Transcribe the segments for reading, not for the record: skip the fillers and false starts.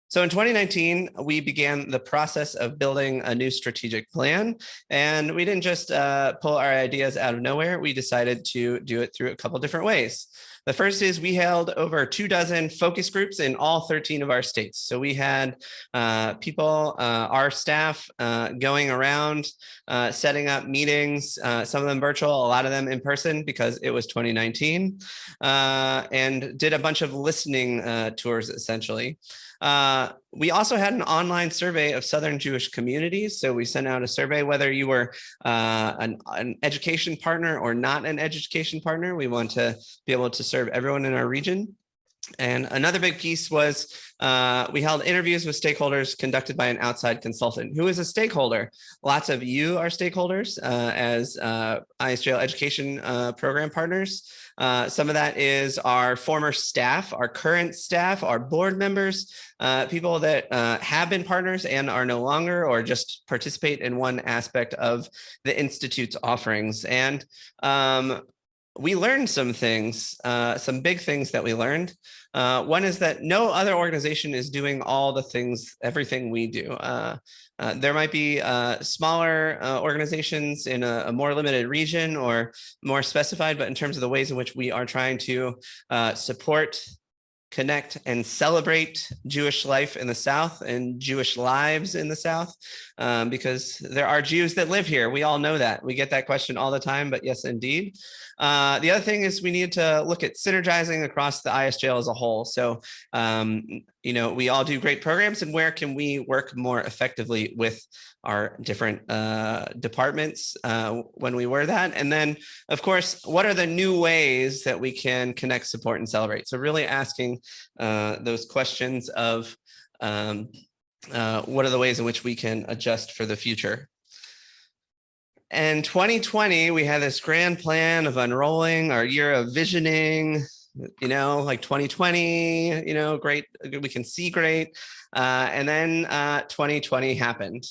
So in 2019, we began the process of building a new strategic plan, and we didn't just pull our ideas out of nowhere. We decided to do it through a couple different ways. The first is we held over 24 focus groups in all 13 of our states. So we had people, our staff going around, setting up meetings, some of them virtual, a lot of them in person because it was 2019, and did a bunch of listening tours essentially. We also had an online survey of Southern Jewish communities. So we sent out a survey whether you were an education partner or not an education partner. We want to be able to serve everyone in our region. And another big piece was we held interviews with stakeholders conducted by an outside consultant. Who is a stakeholder? Lots of you are stakeholders as ISJL education program partners. Some of that is our former staff, our current staff, our board members, people that have been partners and are no longer or just participate in one aspect of the Institute's offerings. And we learned some things, some big things that we learned. One is that no other organization is doing all the things, everything we do. There might be smaller organizations in a more limited region or more specified, but in terms of the ways in which we are trying to support, connect, and celebrate Jewish life in the South and Jewish lives in the South, because there are Jews that live here. We all know that. We get that question all the time, but yes, indeed. The other thing is we need to look at synergizing across the ISJL as a whole. So, you know, we all do great programs, and where can we work more effectively with our different departments when we were that? And then, of course, what are the new ways that we can connect, support, and celebrate? So really asking those questions of what are the ways in which we can adjust for the future? And 2020, we had this grand plan of unrolling our year of visioning, you know, like 2020, you know, great, we can see great. And then 2020 happened.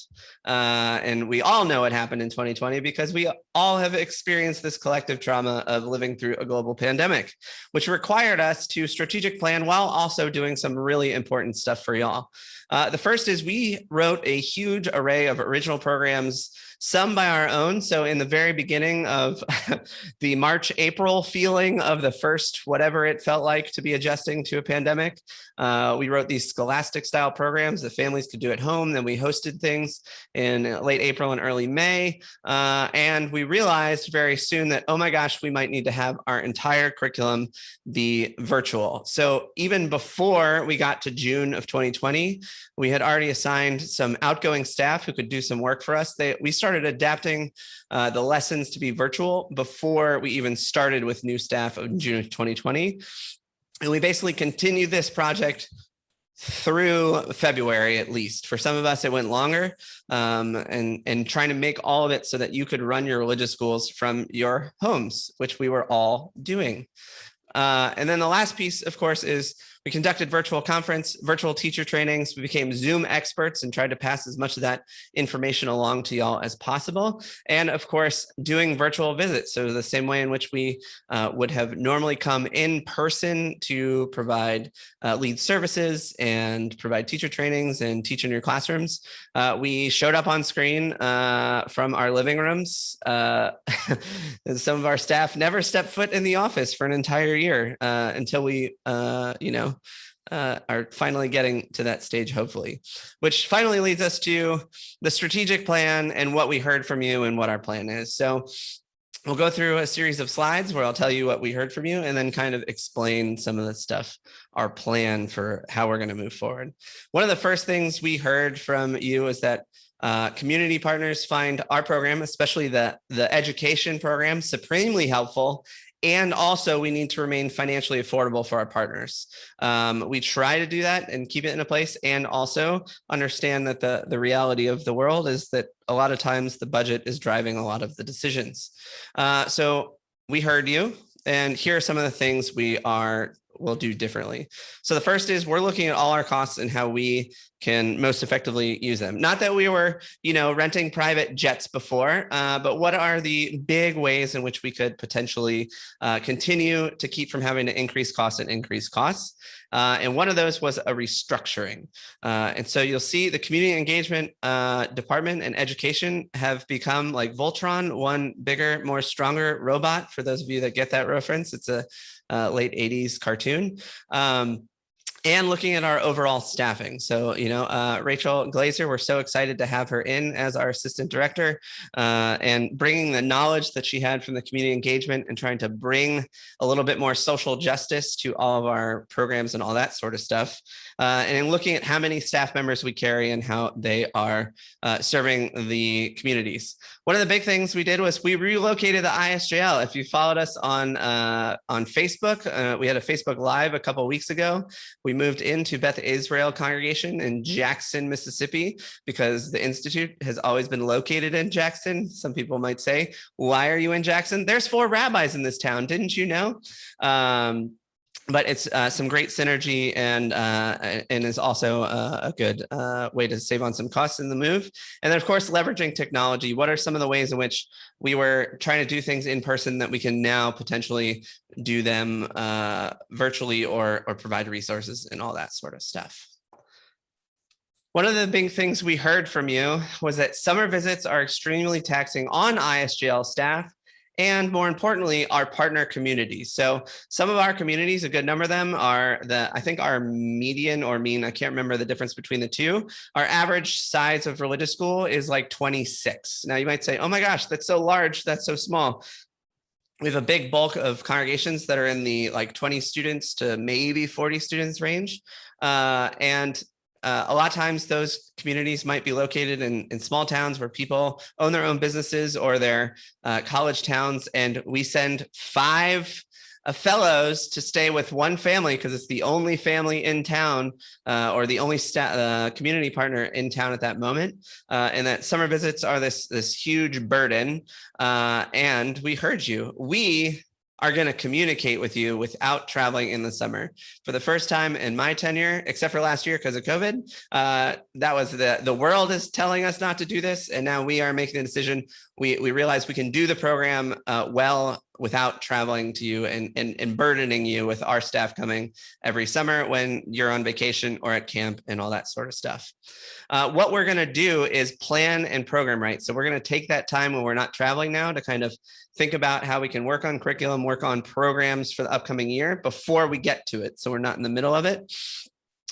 And we all know what happened in 2020 because we all have experienced this collective trauma of living through a global pandemic, which required us to strategic plan while also doing some really important stuff for y'all. The first is we wrote a huge array of original programs, some by our own. So in the very beginning of the March, April feeling of the first, whatever it felt like to be adjusting to a pandemic, we wrote these scholastic style programs that families could do at home. Then we hosted things in late April and early May. And we realized very soon that, oh my gosh, we might need to have our entire curriculum be virtual. So even before we got to June of 2020, we had already assigned some outgoing staff who could do some work for us. We started adapting the lessons to be virtual before we even started with new staff in June of 2020. And we basically continued this project through February, at least. For some of us, it went longer, and trying to make all of it so that you could run your religious schools from your homes, which we were all doing. And then the last piece, of course, is we conducted virtual conference, virtual teacher trainings. We became Zoom experts and tried to pass as much of that information along to y'all as possible. And of course, doing virtual visits. So the same way in which we would have normally come in person to provide lead services and provide teacher trainings and teach in your classrooms, we showed up on screen from our living rooms. Some of our staff never stepped foot in the office for an entire year until we, you know, are finally getting to that stage, hopefully, which finally leads us to the strategic plan and what we heard from you and what our plan is. So we'll go through a series of slides where I'll tell you what we heard from you and then kind of explain some of the stuff, our plan for how we're going to move forward. One of the first things we heard from you is that community partners find our program, especially the education program, supremely helpful. And also we need to remain financially affordable for our partners. We try to do that and keep it in a place, and also understand that the reality of the world is that a lot of times the budget is driving a lot of the decisions. So we heard you, and here are some of the things we are we'll do differently. So the first is we're looking at all our costs and how we can most effectively use them. Not that we were, renting private jets before, but what are the big ways in which we could potentially continue to keep from having to increase costs and increase costs? And one of those was a restructuring. And so you'll see the community engagement department and education have become like Voltron, one bigger, more stronger robot. For those of you that get that reference, it's a late 80s cartoon. And looking at our overall staffing. So, Rachel Glazer, we're so excited to have her in as our assistant director and bringing the knowledge that she had from the community engagement and trying to bring a little bit more social justice to all of our programs and all that sort of stuff. And looking at how many staff members we carry and how they are serving the communities. One of the big things we did was we relocated the ISJL. If you followed us on Facebook, we had a Facebook Live a couple of weeks ago. We moved into Beth Israel congregation in Jackson, Mississippi, because the Institute has always been located in Jackson. Some people might say, why are you in Jackson? There's 4 rabbis in this town, didn't you know? But it's some great synergy and is also a good way to save on some costs in the move. And then, of course, leveraging technology. What are some of the ways in which we were trying to do things in person that we can now potentially do them virtually or provide resources and all that sort of stuff? One of the big things we heard from you was that summer visits are extremely taxing on ISJL staff, and more importantly, our partner communities. So some of our communities, a good number of them are I think our median or mean, I can't remember the difference between the two. Our average size of religious school is like 26. Now you might say, oh my gosh, that's so large, that's so small. We have a big bulk of congregations that are in the like 20 students to maybe 40 students range. A lot of times those communities might be located in small towns where people own their own businesses or they're college towns. And we send 5 fellows to stay with one family because it's the only family in town or the only community partner in town at that moment. And that summer visits are this huge burden. And we heard you. We are going to communicate with you without traveling in the summer. For the first time in my tenure, except for last year because of COVID, that was the world is telling us not to do this. And now we are making the decision. We realize we can do the program well without traveling to you and burdening you with our staff coming every summer when you're on vacation or at camp and all that sort of stuff. What we're going to do is plan and program right. So we're going to take that time when we're not traveling now to kind of think about how we can work on curriculum, work on programs for the upcoming year before we get to it. So we're not in the middle of it.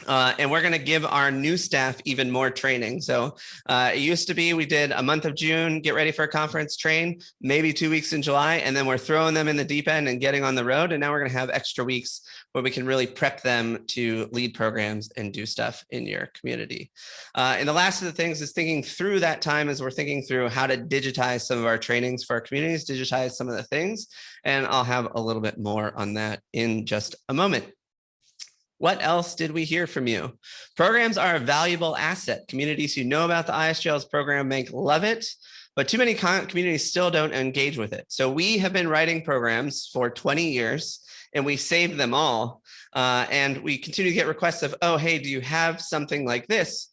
And we're going to give our new staff even more training. So it used to be we did a month of June, get ready for a conference, train, maybe 2 weeks in July, and then we're throwing them in the deep end and getting on the road. And now we're going to have extra weeks where we can really prep them to lead programs and do stuff in your community. And the last of the things is thinking through that time as we're thinking through how to digitize some of our trainings for our communities, digitize some of the things. And I'll have a little bit more on that in just a moment. What else did we hear from you? Programs are a valuable asset. Communities who know about the ISJL's program bank love it, but too many communities still don't engage with it. So we have been writing programs for 20 years and we saved them all. And we continue to get requests of, oh, hey, do you have something like this?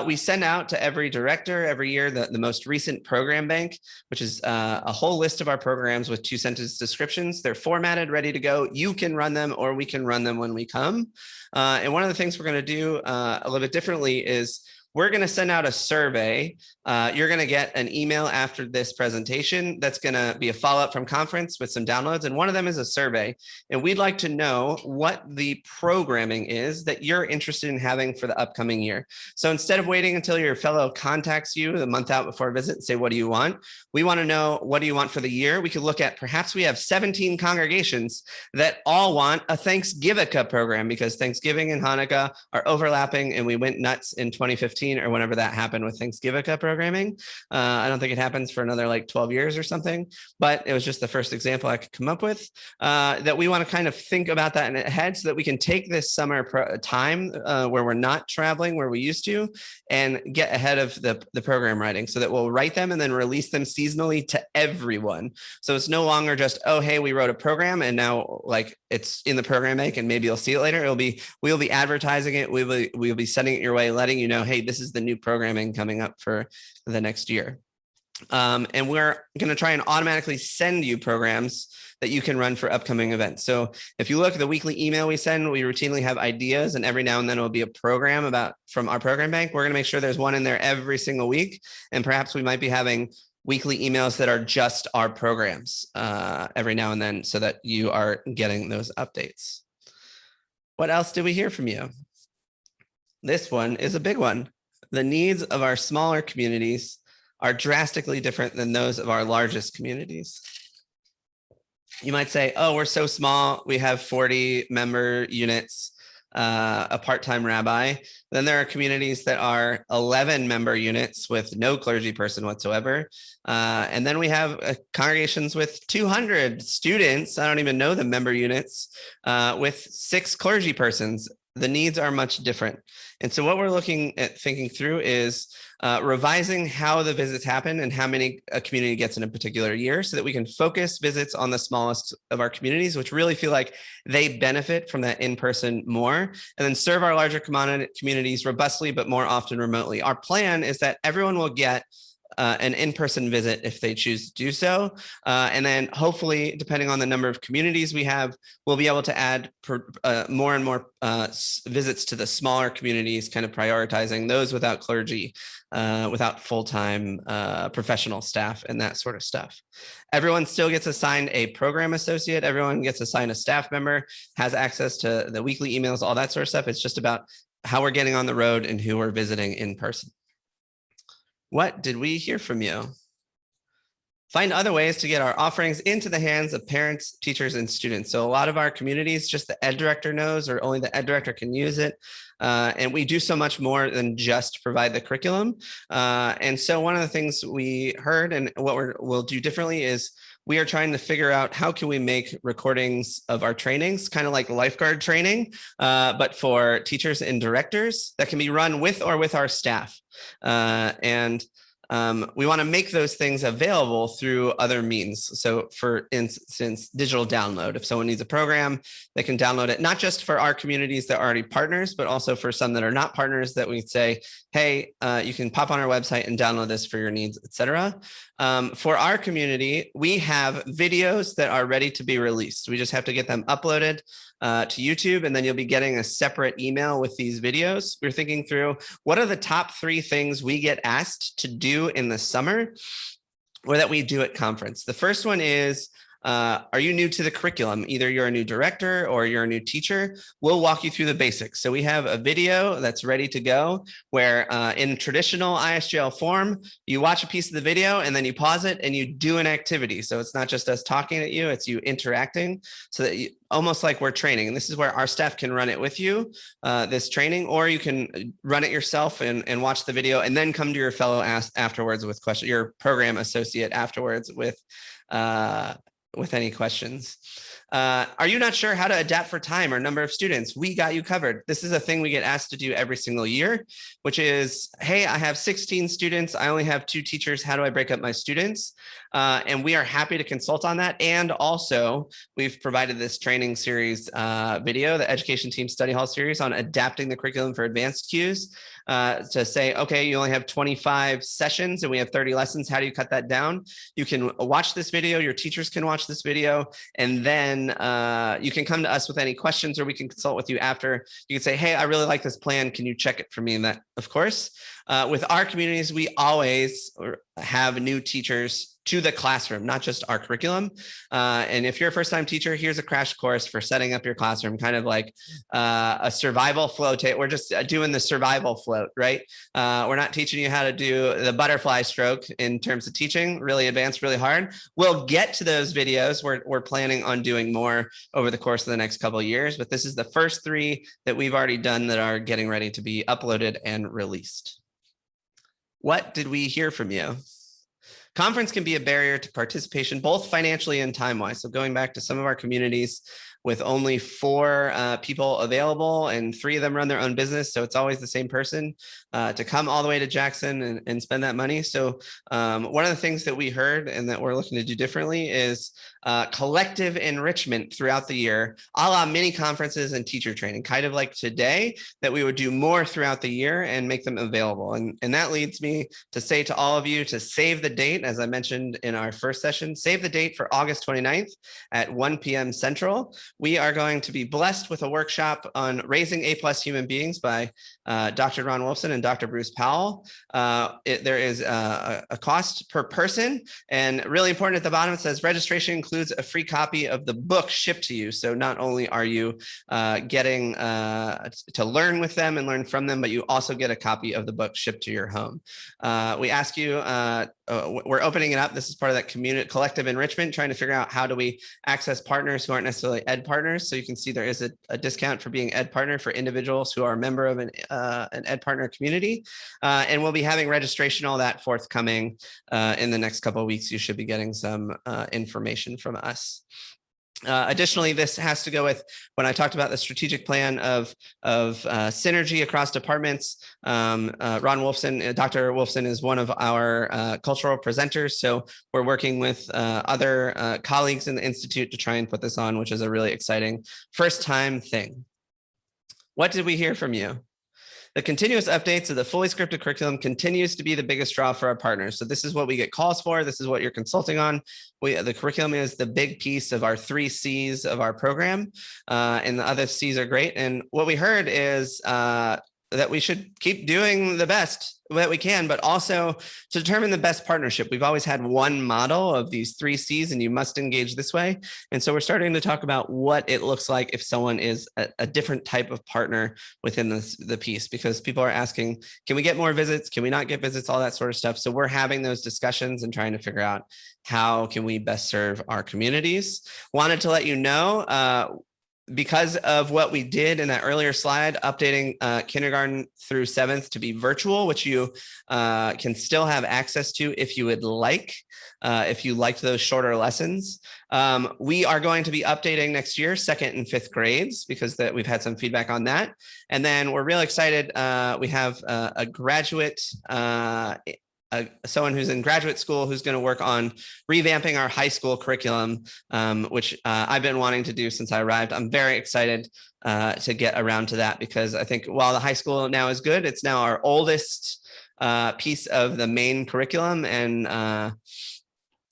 We send out to every director every year the most recent program bank, which is a whole list of our programs with 2-sentence descriptions. They're formatted, ready to go. You can run them or we can run them when we come. And one of the things we're going to do a little bit differently is we're going to send out a survey. You're going to get an email after this presentation that's going to be a follow-up from conference with some downloads. And one of them is a survey. And we'd like to know what the programming is that you're interested in having for the upcoming year. So instead of waiting until your fellow contacts you the month out before a visit and say, what do you want? We want to know, what do you want for the year? We could look at perhaps we have 17 congregations that all want a Thanksgiving program because Thanksgiving and Hanukkah are overlapping and we went nuts in 2015 or whenever that happened with Thanksgiving programming. I don't think it happens for another like 12 years or something, but it was just the first example I could come up with that we want to kind of think about that in ahead so that we can take this summer time where we're not traveling where we used to and get ahead of the program writing so that we'll write them and then release them seasonally to everyone. So it's no longer just, oh, hey, we wrote a program and now like it's in the program bank and maybe you'll see it later. We'll be advertising it. We'll be sending it your way, letting you know, hey, this is the new programming coming up for the next year. And we're going to try and automatically send you programs that you can run for upcoming events. So if you look at the weekly email we send, we routinely have ideas, and every now and then it'll be a program from our program bank. We're going to make sure there's one in there every single week. And perhaps we might be having weekly emails that are just our programs every now and then, so that you are getting those updates. What else did we hear from you? This one is a big one. The needs of our smaller communities are drastically different than those of our largest communities. You might say, oh, we're so small. We have 40 member units, a part-time rabbi. Then there are communities that are 11 member units with no clergy person whatsoever. And then we have congregations with 200 students. I don't even know the member units with 6 clergy persons. The needs are much different. And so what we're looking at thinking through is revising how the visits happen and how many a community gets in a particular year, so that we can focus visits on the smallest of our communities, which really feel like they benefit from that in-person more, and then serve our larger communities robustly, but more often remotely. Our plan is that everyone will get an in-person visit if they choose to do so. And then hopefully, depending on the number of communities we have, we'll be able to add more and more visits to the smaller communities, kind of prioritizing those without clergy, without full-time professional staff and that sort of stuff. Everyone still gets assigned a program associate. Everyone gets assigned a staff member, has access to the weekly emails, all that sort of stuff. It's just about how we're getting on the road and who we're visiting in person. What did we hear from you? Find other ways to get our offerings into the hands of parents, teachers, and students. So a lot of our communities, just the ed director knows, or only the ed director can use it. And we do so much more than just provide the curriculum. And so one of the things we heard, and what we'll do differently, is we are trying to figure out how can we make recordings of our trainings, kind of like lifeguard training, but for teachers and directors, that can be run with our staff. We want to make those things available through other means. So for instance, digital download. If someone needs a program, they can download it, not just for our communities that are already partners, but also for some that are not partners, that we say, hey, you can pop on our website and download this for your needs, etc. For our community, we have videos that are ready to be released. We just have to get them uploaded to YouTube, and then you'll be getting a separate email with these videos. We're thinking through, what are the top 3 things we get asked to do in the summer, or that we do at conference? The first one is, are you new to the curriculum? Either you're a new director or you're a new teacher. We'll walk you through the basics. So we have a video that's ready to go, where in traditional ISJL form, you watch a piece of the video and then you pause it and you do an activity. So it's not just us talking at you, it's you interacting, so that almost like we're training. And this is where our staff can run it with you, this training, or you can run it yourself and watch the video and then come to your fellow afterwards with questions, your program associate afterwards with any questions. Are you not sure how to adapt for time or number of students? We got you covered. This is a thing we get asked to do every single year, which is, hey, I have 16 students. I only have 2 teachers. How do I break up my students? And we are happy to consult on that. And also, we've provided this training series video, the Education Team Study Hall series, on adapting the curriculum for advanced Qs, to say, okay, you only have 25 sessions and we have 30 lessons. How do you cut that down? You can watch this video. Your teachers can watch this video, and then you can come to us with any questions, or we can consult with you after. You can say, hey, I really like this plan. Can you check it for me? And that, of course, with our communities, we always have new teachers to the classroom, not just our curriculum. And if you're a first-time teacher, here's a crash course for setting up your classroom, kind of like a survival float. We're just doing the survival float, right? We're not teaching you how to do the butterfly stroke in terms of teaching, really advanced, really hard. We'll get to those videos. We're planning on doing more over the course of the next couple of years, but this is the first 3 that we've already done that are getting ready to be uploaded and released. What did we hear from you? Conference can be a barrier to participation, both financially and time-wise. So going back to some of our communities, with only 4 people available, and 3 of them run their own business. So it's always the same person to come all the way to Jackson and spend that money. So one of the things that we heard and that we're looking to do differently is collective enrichment throughout the year, a la mini conferences and teacher training, kind of like today, that we would do more throughout the year and make them available. And that leads me to say to all of you to save the date, as I mentioned in our first session, save the date for August 29th at 1 p.m. Central. We are going to be blessed with a workshop on raising A+ human beings by Dr. Ron Wolfson and Dr. Bruce Powell. There is a cost per person, and really important at the bottom, it says registration includes a free copy of the book shipped to you. So not only are you getting to learn with them and learn from them, but you also get a copy of the book shipped to your home. We ask you, we're opening it up. This is part of that community collective enrichment, trying to figure out how do we access partners who aren't necessarily ed partners. So you can see there is a discount for being ed partner for individuals who are a member of an ed partner community. And we'll be having registration, all that forthcoming in the next couple of weeks. You should be getting some information from us. Additionally, this has to go with when I talked about the strategic plan of synergy across departments. Ron Wolfson, Dr. Wolfson is one of our cultural presenters. So we're working with other colleagues in the Institute to try and put this on, which is a really exciting first time thing. What did we hear from you? The continuous updates of the fully scripted curriculum continues to be the biggest draw for our partners. So this is what we get calls for. This is what you're consulting on. The curriculum is the big piece of our 3 C's of our program, and the other C's are great. And what we heard is that we should keep doing the best that we can, but also to determine the best partnership. We've always had one model of these 3 C's, and you must engage this way. And so we're starting to talk about what it looks like if someone is a different type of partner within the piece, because people are asking, can we get more visits? Can we not get visits? All that sort of stuff. So we're having those discussions and trying to figure out how can we best serve our communities. Wanted to let you know, because of what we did in that earlier slide, updating kindergarten through 7th to be virtual, which you can still have access to if you would like, if you liked those shorter lessons. We are going to be updating next year, 2nd and 5th grades, because we've had some feedback on that. And then we're real excited. We have a graduate, someone who's in graduate school who's going to work on revamping our high school curriculum, which I've been wanting to do since I arrived. I'm very excited to get around to that, because I think while the high school now is good, it's now our oldest piece of the main curriculum, and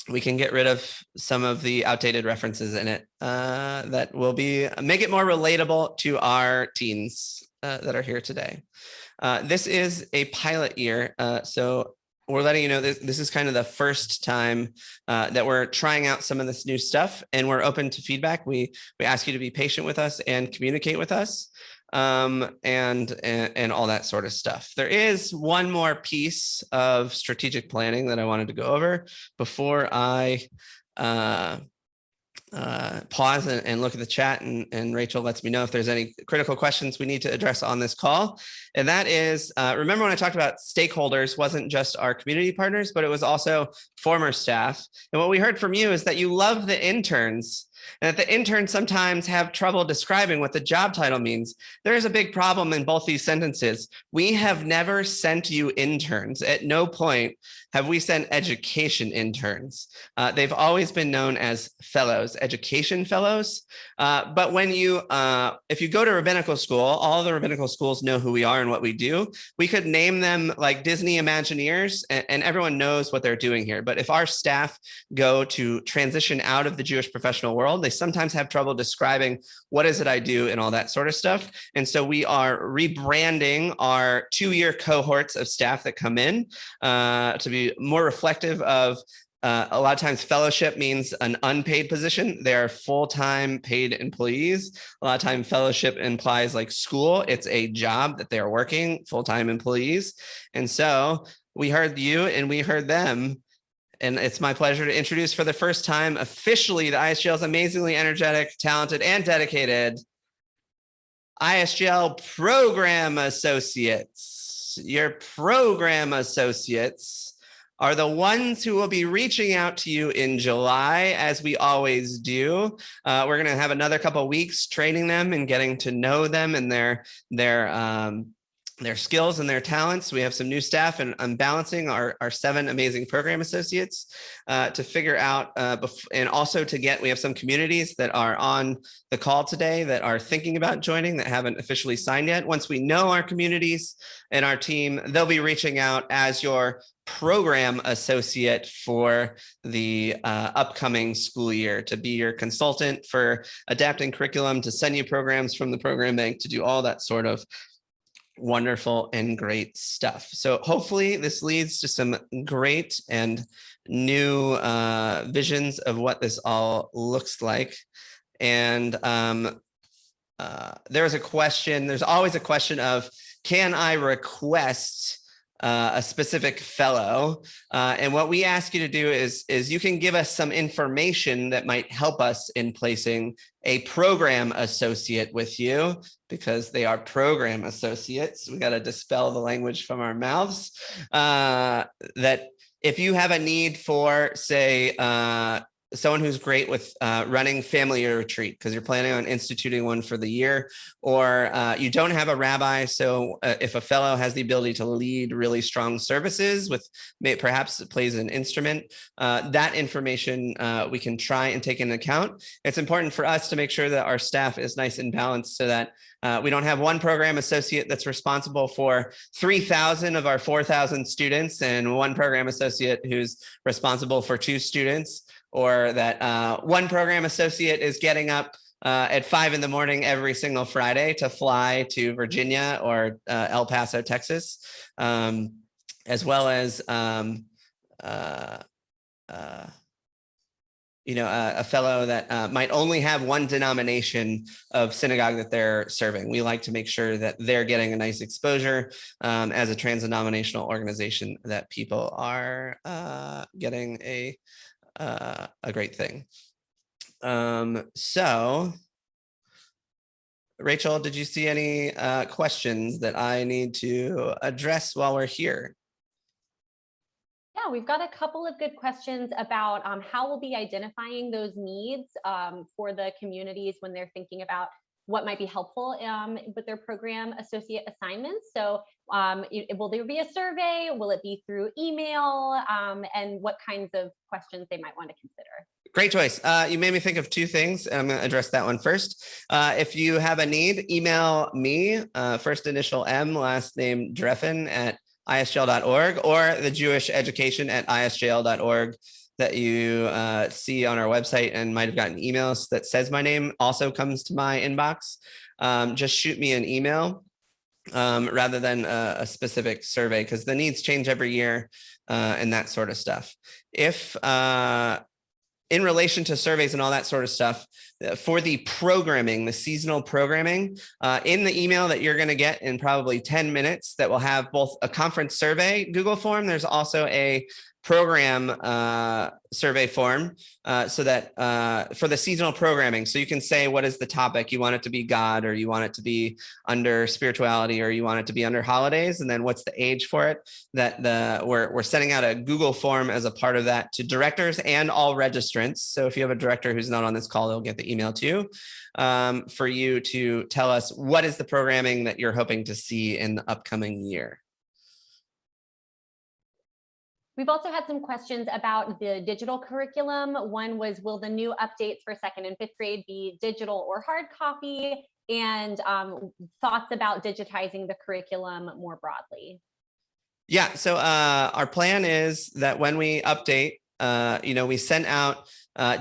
we can get rid of some of the outdated references in it that will make it more relatable to our teens that are here today. This is a pilot year, so we're letting you know this is kind of the first time that we're trying out some of this new stuff, and we're open to feedback. We ask you to be patient with us and communicate with us, and all that sort of stuff. There is one more piece of strategic planning that I wanted to go over before I pause and look at the chat, and Rachel lets me know if there's any critical questions we need to address on this call. And that is, remember when I talked about stakeholders wasn't just our community partners, but it was also former staff. And what we heard from you is that you love the interns, and that the interns sometimes have trouble describing what the job title means. There is a big problem in both these sentences. We have never sent you interns. At no point have we sent education interns. They've always been known as fellows, education fellows. But when if you go to rabbinical school, all the rabbinical schools know who we are and what we do. We could name them like Disney Imagineers, and everyone knows what they're doing here. But if our staff go to transition out of the Jewish professional world, they sometimes have trouble describing what is it I do and all that sort of stuff. And so we are rebranding our 2-year cohorts of staff that come in to be more reflective of a lot of times fellowship means an unpaid position. They are full-time paid employees. A lot of time fellowship implies like school. It's a job that they are working, full-time employees. And so we heard you and we heard them. And it's my pleasure to introduce for the first time officially the ISJL's amazingly energetic, talented, and dedicated ISJL program associates. Your program associates are the ones who will be reaching out to you in July, as we always do. We're going to have another couple of weeks training them and getting to know them and their skills and their talents. We have some new staff, and I'm balancing our 7 amazing program associates to figure out, and also we have some communities that are on the call today that are thinking about joining that haven't officially signed yet. Once we know our communities and our team, they'll be reaching out as your program associate for the upcoming school year, to be your consultant for adapting curriculum, to send you programs from the program bank, to do all that sort of wonderful and great stuff. So hopefully this leads to some great and new visions of what this all looks like. And there's always a question of, can I request a specific fellow? And what we ask you to do is you can give us some information that might help us in placing a program associate with you, because they are program associates. We got to dispel the language from our mouths. That if you have a need for, say, someone who's great with running family retreat, because you're planning on instituting one for the year, or you don't have a rabbi, so if a fellow has the ability to lead really strong services with perhaps plays an instrument, that information we can try and take into account. It's important for us to make sure that our staff is nice and balanced, so that we don't have one program associate that's responsible for 3,000 of our 4,000 students and one program associate who's responsible for 2 students, or that one program associate is getting up at 5 in the morning every single Friday to fly to Virginia or El Paso, Texas, as well as a fellow that might only have one denomination of synagogue that they're serving. We like to make sure that they're getting a nice exposure as a trans-denominational organization, that people are getting a great thing. So, Rachel, did you see any questions that I need to address while we're here? Yeah, we've got a couple of good questions about how we'll be identifying those needs for the communities when they're thinking about what might be helpful with their program associate assignments. So will there be a survey? Will it be through email? And what kinds of questions they might want to consider? Great choice. You made me think of 2 things. I'm going to address that one first. If you have a need, email me, first initial M, last name Dreffin at ISJL.org, or the Jewish Education at ISJL.org that you see on our website and might have gotten emails that says my name also comes to my inbox. Just shoot me an email rather than a specific survey, because the needs change every year and that sort of stuff. If in relation to surveys and all that sort of stuff, for the programming, the seasonal programming, in the email that you're going to get in probably 10 minutes that will have both a conference survey Google form, there's also a program survey form, so that for the seasonal programming, so you can say what is the topic, you want it to be God, or you want it to be under spirituality, or you want it to be under holidays, and then what's the age for it. That we're sending out a Google form as a part of that to directors and all registrants. So if you have a director who's not on this call, they'll get the email too, for you to tell us what is the programming that you're hoping to see in the upcoming year. We've also had some questions about the digital curriculum. One was, will the new updates for 2nd and 5th grade be digital or hard copy? And thoughts about digitizing the curriculum more broadly. Yeah, so our plan is that when we update, we sent out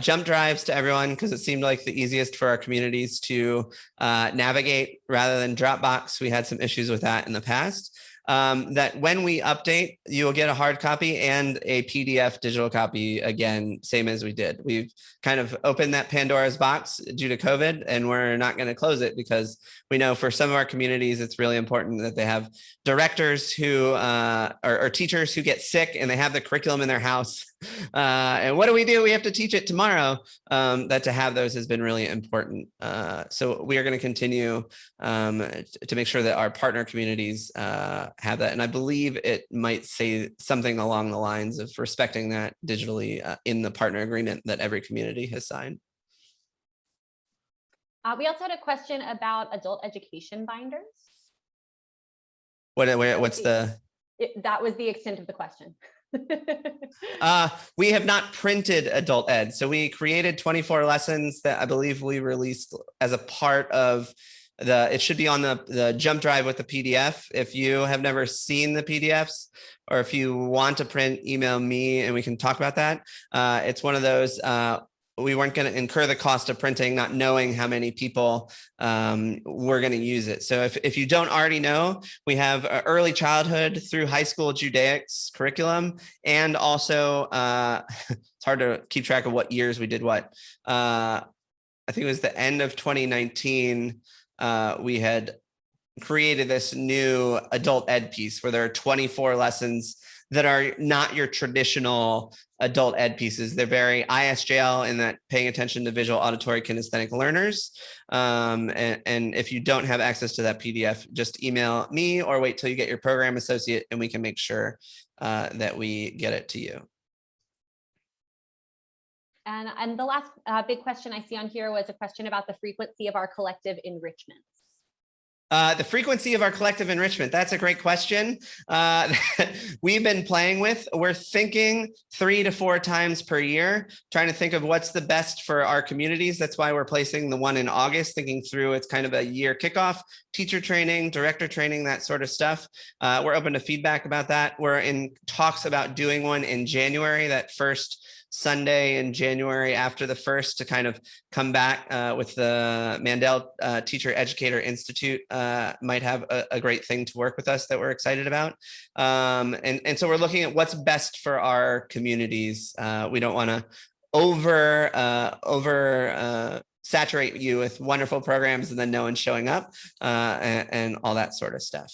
jump drives to everyone, because it seemed like the easiest for our communities to navigate rather than Dropbox. We had some issues with that in the past. That when we update, you will get a hard copy and a PDF digital copy again, same as we did. We've kind of opened that Pandora's box due to COVID, and we're not going to close it, because we know for some of our communities, it's really important that they have directors who or teachers who get sick and they have the curriculum in their house And what do? We have to teach it tomorrow. That to have those has been really important. So we are going to continue to make sure that our partner communities have that. And I believe it might say something along the lines of respecting that digitally in the partner agreement that every community has signed. We also had a question about adult education binders. What's the? That was the extent of the question. We have not printed adult ed. So we created 24 lessons that I believe we released as a part of it should be on the jump drive with the PDF. If you have never seen the PDFs, or if you want to print, email me and we can talk about that. It's one of those, we weren't going to incur the cost of printing, not knowing how many people were going to use it. So if you don't already know, we have early childhood through high school Judaics curriculum, and also it's hard to keep track of what years we did what. I think it was the end of 2019. We had created this new adult ed piece where there are 24 lessons that are not your traditional adult ed pieces. They're very ISJL in that paying attention to visual, auditory, kinesthetic learners. And if you don't have access to that PDF, just email me or wait till you get your program associate and we can make sure that we get it to you. And the last big question I see on here was a question about the frequency of our collective enrichments. The frequency of our collective enrichment. That's a great question. We've been playing with. We're thinking 3 to 4 times per year, trying to think of what's the best for our communities. That's why we're placing the one in August, thinking through it's kind of a year kickoff, teacher training, director training, that sort of stuff. We're open to feedback about that. We're in talks about doing one in January, that first Sunday in January after the 1st, to kind of come back with the Mandel Teacher Educator Institute might have a great thing to work with us that we're excited about. And so we're looking at what's best for our communities. We don't want to saturate you with wonderful programs and then no one's showing up and all that sort of stuff.